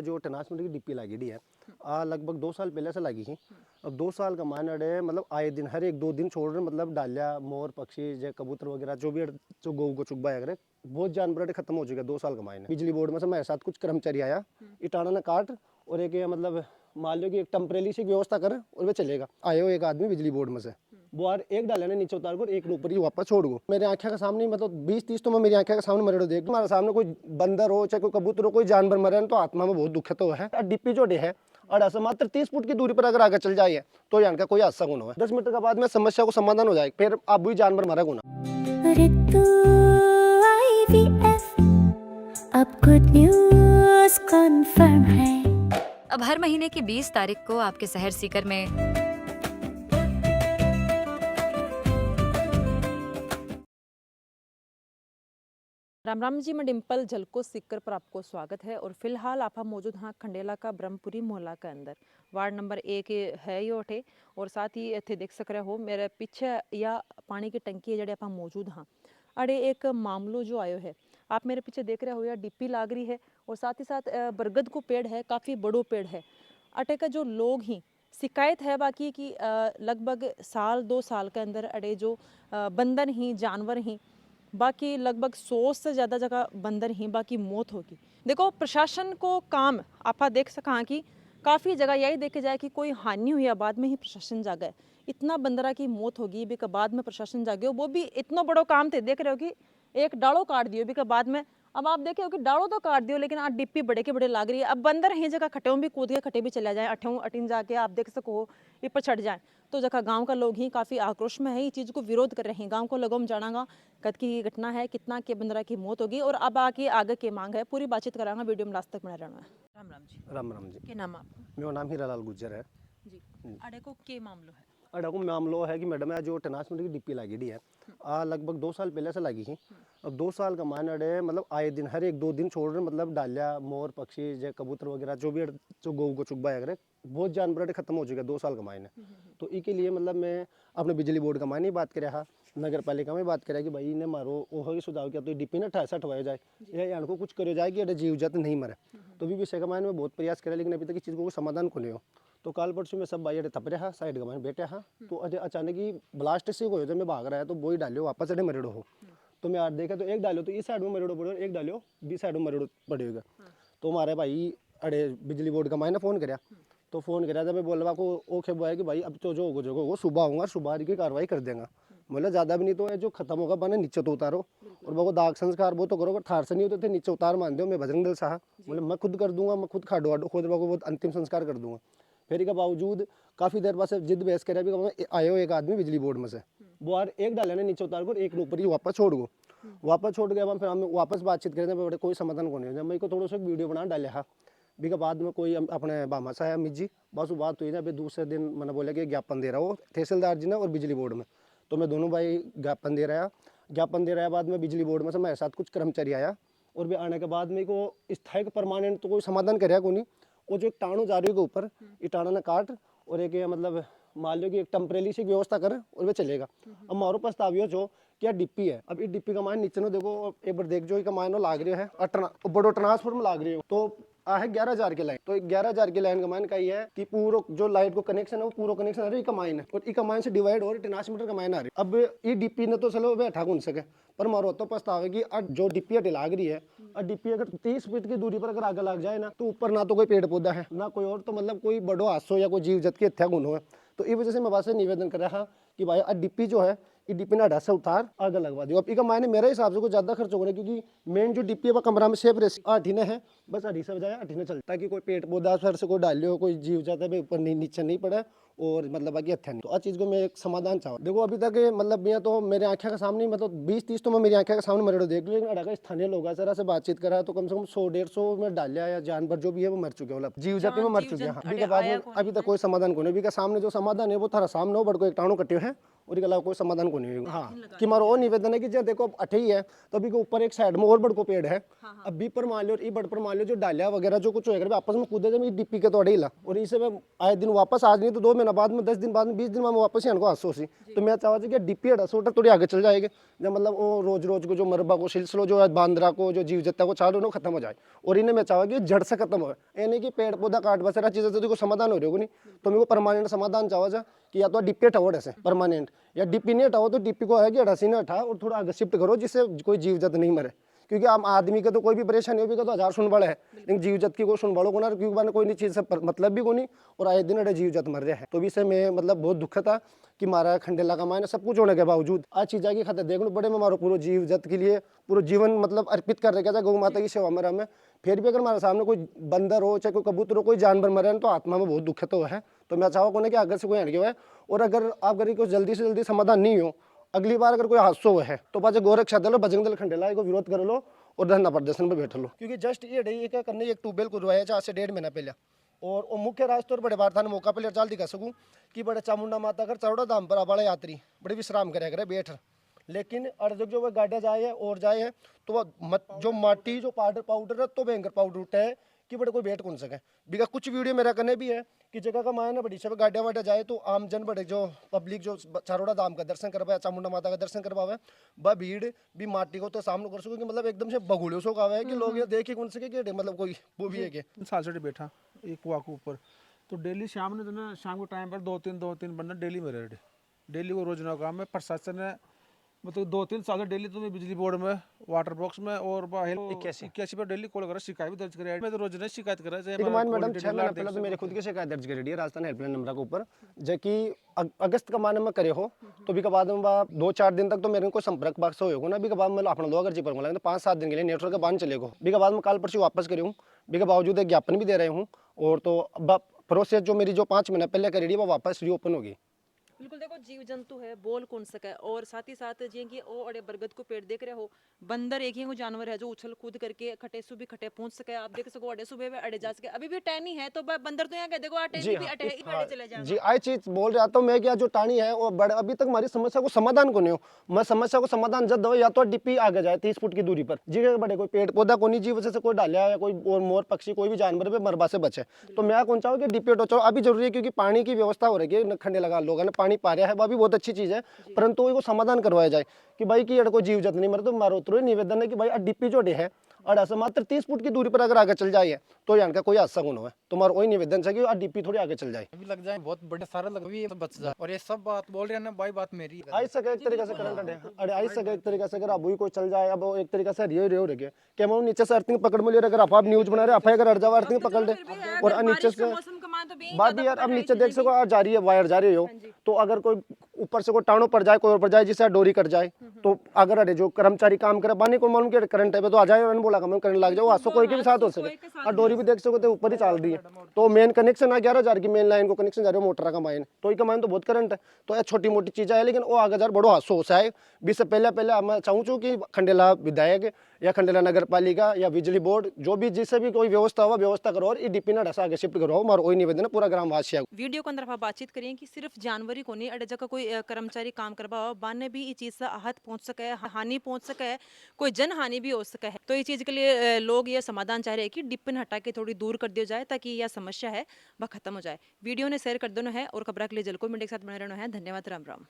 जो टनासमेंट की डिप्पी लगी है लगभग 2 साल पहले से लगी थी। अब 2 साल का मान अड़े मतलब आए दिन हर एक 2 दिन छोड़ रहे मतलब डालिया मोर पक्षी जो कबूतर वगैरह जो भी जो गौ को चुगबा है बहुत जानवर अड़े खत्म हो चुके 2 साल का मायने। बिजली बोर्ड में से मेरे साथ कुछ कर्मचारी आया इटाना ने काट और एक मतलब मान लो कि एक टेम्परेरी सी व्यवस्था करे और वे चलेगा। आए हो एक आदमी बिजली बोर्ड में से वो यार एक डाले ने नीचे उतार कर एक ऊपर ही वापस छोड़ गो। मेरे आंखें के सामने मतलब 20-30 तो मैं मेरी आंखें के सामने मरे देख लो। हमारे सामने कोई बंदर हो चाहे कोई कबूतर हो कोई जानवर मरे तो आत्मा में बहुत दुख तो है। डिप्पी जो है और ऐसा मात्र 30 फुट की दूरी पर अगर आगे चल जाए तो यान का कोई हादसा होना है। 10 मीटर के बाद में समस्या को समाधान हो जाए फिर अब भी जानवर मरा होना। अब गुड न्यूज़ कन्फर्म है। अब हर महीने की 20 तारीख को आपके शहर सीकर में राम राम जी, मैं डिम्पल झलको सीकर पर आपको स्वागत है। और फिलहाल आप मौजूद हाँ खंडेला का ब्रह्मपुरी मोहल्ला के अंदर वार्ड नंबर 1 है ये उठे। और साथ ही इतने देख सक रहे हो मेरे पीछे या पानी की टंकी है जड़े आप मौजूद हाँ अड़े एक मामलो जो आयो है आप मेरे पीछे देख रहे हो या डिप्पी लाग रही है। और साथ ही साथ बरगद को पेड़ है, काफ़ी बड़ो पेड़ है। अटे का जो लोग ही शिकायत है बाकी की लगभग साल 2 साल के अंदर अड़े जो बंदर ही जानवर ही बाकी लगभग 100 से ज़्यादा जगह बंदर ही बाकी मौत होगी। देखो प्रशासन को काम आप देख सका कि काफ़ी जगह यही देखे जाए कि कोई हानि हुई है बाद में ही प्रशासन जागे। इतना बंदरा की मौत होगी भी बाद में प्रशासन जागे, वो भी इतना बड़ो काम थे। देख रहे हो कि एक डालो काट दियो भी बाद में। अब आप देखे हो कि डालो तो काट दियो लेकिन आज डिप्पी बड़े के बड़े लाग रही है। अब बंदर ही जगह खटे भी कूद के खटे भी चला जाए अठों अटिन जाके आप देख सको ये पर चढ़ जाए तो जगह गांव का लोग ही काफ़ी आक्रोश में है, ये चीज़ को विरोध कर रहे हैं। गांव को लोगों में जानागा कद की घटना है कितना के बंदरा की मौत होगी और अब आगे की मांग है। पूरी बातचीत करांगा, वीडियो में लास्ट तक बना रहना है। राम राम जी। राम राम जी। क्या नाम है आपका? मेरा नाम हीरालाल गुज्जर है जी। अड़े को के मामलो है? अड़ा को मामलो है कि मैडम है जो टनासमेंट की डिप्पी लगी है लगभग 2 साल पहले से लगी थी। अब 2 साल का मान अड़े मतलब आए दिन हर एक 2 दिन छोड़ रहे मतलब डालिया मोर पक्षी जो कबूतर वगैरह जो भी जो गौ को चुगबा है बहुत जानवर अड़े खत्म हो चुके 2 साल का मायने। तो इसके लिए मतलब मैं अपने बिजली बोर्ड का मायने बात कर रहा, नगर पालिका में बात करा कि भाई ने मारो ओहो सुझाव किया तो डिप्पी ने ठैसा ठवाया जाए या इनको कुछ करो जाए कि अरे जीव जत नहीं मरे। तो भी विषय का मायने में बहुत प्रयास करा लेकिन अभी तक इस चीज़ को समाधान को नहीं हो। तो काल परसों में सब भाई अड़े तप रहा साइड का बैठे हाँ तो अरे अचानक ही ब्लास्ट से हो मैं भाग रहा है तो वो ही डालियो वापस अड़े मरेड़ो हो। तो मैं आज देखा तो एक डालियो तो इस साइड में मरेड़ो पड़े एक डालियो बीस साइड में मरेड़ो पड़ेगा। तो हमारे भाई अड़े बिजली बोर्ड का मायने फ़ोन कराया तो फ़ोन कराया जब मैं बोल रहा को ओके बोया कि भाई अब तो जो होगा वो सुबह आऊँगा सुबह की कार्रवाई कर देगा। मतलब ज़्यादा भी नहीं तो जो खत्म होगा बने नीचे तो उतारो और वो दाग संस्कार वो तो करो अगर थार से नहीं होते थे नीचे उतार मान दो मैं बजरंग दल साहब बोले मैं खुद कर दूंगा, मैं खुद खाडो आडो खुद वो अंतिम संस्कार कर दूंगा। फिर के बावजूद काफ़ी देर बाद से जिद बहस करे भी आयो एक आदमी बिजली बोर्ड में से वो यार एक डाले ने नीचे उतार कर एक ऊपर ही वापस छोड़ गो। वापस छोड़ गया फिर हम वापस बातचीत करें कोई समाधान को नहीं है। मैं को थोड़ा सा वीडियो बना डाले हाँ भी बाद में कोई अपने बामा सा है मिजी बस वो बात हुई ना अभी दूसरे दिन मैंने बोला कि ज्ञापन दे रहा हो तहसीलदार जी ने और बिजली बोर्ड में। तो मैं दोनों भाई ज्ञापन दे रहा बाद में बिजली बोर्ड में से मेरे साथ कुछ कर्मचारी आया और भी आने के बाद में को स्थायी परमानेंट तो कोई समाधान कराया को नहीं। वो जो एक टाणु जा रही है ऊपर ये टाणा ने काट और एक मतलब मान लो कि एक टेम्परेरी सी व्यवस्था करे और वे चलेगा। अब मारो प्रस्तावियो जो क्या डिप्पी है अब इस डिप्पी का मान नीचे नो देखो एक बार देख जो मान लाग रही है बड़ो ट्रांसफॉर्म लाग रही हो तो है 11,000 की लाइन। तो 11,000 की लाइन का मान का है कि पूरा जो लाइट को कनेक्शन है वो पूरा कनेक्शन आ रही है माइन है और ई कमाइन से डिवाइड हो रही 50 मीटर का माइन आ रही है। अब ये डिप्पी ने तो चलो बैठा कौन सके पर मारो तो प्रस्ताव है कि जो डिप्पी हटे लाग रही है और डिप्पी अगर 30 फीट की दूरी पर अगर आगे लग जाए ना तो ऊपर ना तो कोई पेड़ पौधा है ना कोई और तो मतलब कोई बड़ो हादसो या कोई जीव जत की हत्या गुण हो। तो इस वजह से मैं बात निवेदन कर रहा कि भाई डिप्पी जो है ये डिप्पी ना ढासा उतार आगे लगवा दियो। अब इसका मायने मेरे हिसाब से कुछ ज़्यादा खर्च होगा क्योंकि मेन जो डिप्पी है कमरा में सेफ रेस अठीने है बस अठी से बजाय अठीने चलता है कि कोई पेट पौधा सर से कोई डालियो कोई जीव जाता है ऊपर नीचे नहीं पड़े और मतलब बाकी हत्या नहीं। तो इस चीज़ को मैं एक समाधान चाहूँ। देखो अभी तक मतलब मैं तो मेरे आंखें के सामने मतलब 20-30 तो मैं मेरी आंखें के सामने मरेड़ो देख लो लेकिन अगर स्थानीय लोग जरा से बातचीत करा तो कम से कम 100-150 में डालिया या जानवर जो भी है वो मर चुके मतलब जीव जाति में मर चुके हैं। अभी के बाद में अभी तक कोई समाधान को नहीं। अभी का सामने जो समाधान है वो थारा सामने हो बड़ को एक टाणो कटे है और इसके अलावा कोई समाधान को नहीं होगा। हाँ कि मारो और निवेदन है कि जब देखो अठे ही है तो अभी के ऊपर एक साइड में और बड़ को पेड़ है अब बी पर मान लो और ई बड़ पर मान लो जो डालिया वगैरह जो कुछ होगा आपस में कूदे जब डिप्पी के तो अड़े ही ला और इसे आए दिन वापस आज नहीं तो 2 महीने महीना बाद में 10 दिन बाद में 20 दिन में वापस ही इनको हंसो सी तो मैं चाहता कि डीपी हड़सोटा थोड़ी आगे चल जाएगी जब मतलब वो रोज रोज को जो मरबा को सिलसिलो जो है बांद्रा को जो जीव जत्ता को चालू हो खत्म हो जाए और इन्हें मैं चाहूँ कि जड़ से खत्म हो ये नहीं कि पेड़ पौधा काट बसेरा चीज़ें तो समाधान हो रही होगी नहीं तो मेरे को परमानेंट समाधान चाहो कि या तो डीपी हटाओ ऐसे परमानेंट या डीपी नहीं हटाओ तो डीपी को है कि हड़सी ने हटा और थोड़ा आगे शिफ्ट करो जिससे कोई जीव जत नहीं मरे क्योंकि आम आदमी के तो कोई भी परेशानी होगी तो हजार सुन बड़े है लेकिन जीव जत की कोई सुन बड़ो को ना क्योंकि मैंने कोई नहीं चीज़ से मतलब भी को नहीं और आए दिन अड़े जीव जत मर रहे हैं तो भी से मैं मतलब बहुत दुख था कि मारा खंडेला का मायने सब कुछ होने के बावजूद आज चीज़ की खतर देख लो बड़े में मारो पूरे जीव जत के लिए पूरा जीवन मतलब अर्पित कर रखे था गौ माता की सेवा में हमें फिर भी अगर हमारे सामने कोई बंदर हो चाहे कोई कबूतर हो कोई जानवर मरे तो आत्मा में बहुत दुख तो है तो मैं चाहूँ कोने कि अगर से कोई हटके हुआ है और अगर अगर कुछ जल्दी से जल्दी समाधान नहीं हो अगली बार अगर कोई हादसा हुआ है तो पाचे गोरक्षा दल बजरंग दल खंडेला को विरोध कर लो और धरना प्रदर्शन पर बैठ लो क्योंकि जस्ट ये क्या करने एक ट्यूबवेल को रुआया आज से 1.5 महीना पहले और वो मुख्य रास्ते और बड़े वार्ता ने मौका पर चाल दिखा सकूँ कि बड़े चामुंडा माता कर चौड़ा धाम पर बड़ा यात्री बड़े विश्राम करे करे बैठ लेकिन अर्धक जो वह गाड़ियाँ जाए है और जाए है तो वह जो माटी जो पाउडर है तो भयंकर पाउडर उठा है कि बड़े कोई बैठ कौन सके बिका कुछ वीडियो मेरा करने भी है कि जगह का मायना बड़ी सब गाड़ियाँ वाटिया जाए तो आम जन बड़े जो पब्लिक जो चारोड़ा धाम का दर्शन करवाए चामुंडा माता का दर्शन करवावे वह भीड़ भी माटी को तो सामने कर सको कि मतलब एकदम से बगुड़े सो का है कि लोग ये देखे कौन सके कि मतलब कोई वो भी है कि साल से बैठा एक कुआ के ऊपर तो डेली शाम ने तो ना शाम के टाइम पर दो तीन बंदा डेली में रहे डेली को रोजाना काम है प्रशासन ने मतलब 2-3 साल से डेली तुम्हें बिजली बोर्ड में वाटर बॉक्स में और 81 पर डेली कॉल करा शिकायत भी दर्ज करा मैं तो रोजाना शिकायत करा मैडम 6 महीने पहले तो मेरे खुद की शिकायत दर्ज करी है राजस्थान हेल्पलाइन नंबर के ऊपर जो कि अगस्त का माने में करे हो तो भी के बाद में 2-4 दिन तक तो मेरे को संपर्क बाक्स होगा ना भी के बाद में अपना लोग अर्जी पर तो 5-7 दिन के लिए नेटवर्क का बांध चलेगा भी के बाद में काल परसों वापस करी हूँ भी के बावजूद एक ज्ञापन भी दे रहे हूँ और तो प्रोसेस जो मेरी जो 5 महीने पहले करी वो वापस रीओपन होगी बिल्कुल देखो जीव जंतु है बोल कौन सका है और साथ ही साथ जी कि ओ अड़े बरगद को पेड़ देख रहे हो बंदर एक ही वो जानवर है जो उछल कूद करके खटे सुबह खटे पहुंच सके आप देख सको अड़े सुबह में अड़े जा सके अभी भी टहनी है तो बंदर तो यहाँ देखो अटे भी अटे अड़े चले जाए जी आई चीज बोल रहा तो मैं क्या जो टाणी है वो बड़े अभी तक हमारी समस्या को समाधान को नहीं हो मैं समस्या को समाधान जब दो या तो डीपी आगे जाए 30 फुट की दूरी पर जी बड़े कोई पेड़ पौधा को नहीं जी वजह से कोई डालिया या कोई और मोर पक्षी कोई भी जानवर पे मरबा से बचे तो मैं कौन चाहूँ कि डीपी हटाओ अभी जरूरी है क्योंकि पानी की व्यवस्था हो रही है खंडे लगा लोगों ने पानी पा रहा है वो भी बहुत अच्छी चीज है परंतु वो समाधान करवाया जाए कि भाई की कोई जीव जत नहीं मरे तो मारो उतरो निवेदन है कि भाई डीपी जो है और ऐसा मात्र 30 फुट की दूरी पर अगर आगे चल जाए तो यहाँ का कोई हादसा कौन है तुम्हारा वही निवेदन है कि डीपी थोड़ी आगे चल जाए अभी लग जाए बहुत बड़े सारा लग भी बच जाए और ये सब बात बोल रहे हैं ना भाई बात मेरी आई सके एक तरीके से करंट अरे आई सके एक तरीके से अगर अब कोई चल जाए अब एक तरीके से रियो रहे कि हम नीचे से अर्थिंग पकड़ में ले रहे अगर आप न्यूज बना रहे आप अगर अड़ जाओ अर्थिंग पकड़ ले और नीचे से बात भी यार अब नीचे देख सको आज जा रही है वायर जा रही हो तो अगर कोई ऊपर से कोई टाणो पर जाए कोई ऊपर जाए जिससे डोरी कट जाए तो अगर अरे जो कर्मचारी काम करे बानी को मालूम कि करंट है तो आ जाए उन्होंने बोला करंट लग जाओ आसो कोई के भी साथ हो सके और डोरी भी देख सको तो ऊपर ही चल रही है तो मेन कनेक्शन आ 11,000 की मेन लाइन को कनेक्शन जा रहा है मोटर का माइन तो का माइन तो बहुत करंट है तो ये छोटी मोटी चीज़ है लेकिन वो आगे जार बड़ो हादसो हो है भी से पहले मैं चाहूँ कि खंडेला विधायक या खंडेला नगर पालिका या बिजली बोर्ड जो भी जिससे भी कोई व्यवस्था हो व्यवस्था करो और डीपी ना ढसा आगे शिफ्ट करो हमारा वही निवेदन है पूरा ग्राम वासी वीडियो के अंदर आप बातचीत करें कि सिर्फ जानवर ही को नहीं अड़े जगह कोई कर्मचारी काम करवाओ बाने भी ये चीज से आहत पहुंच सके हानि पहुंच सके कोई जन हानि भी हो सके है तो ये चीज के लिए लोग ये समाधान चाह रहे हैं कि डिप्पन हटा के थोड़ी दूर कर दिया जाए ताकि यह समस्या है वह खत्म हो जाए वीडियो ने शेयर कर देना है और खबर के लिए जल को मीडिया के साथ बने रहना है धन्यवाद राम राम।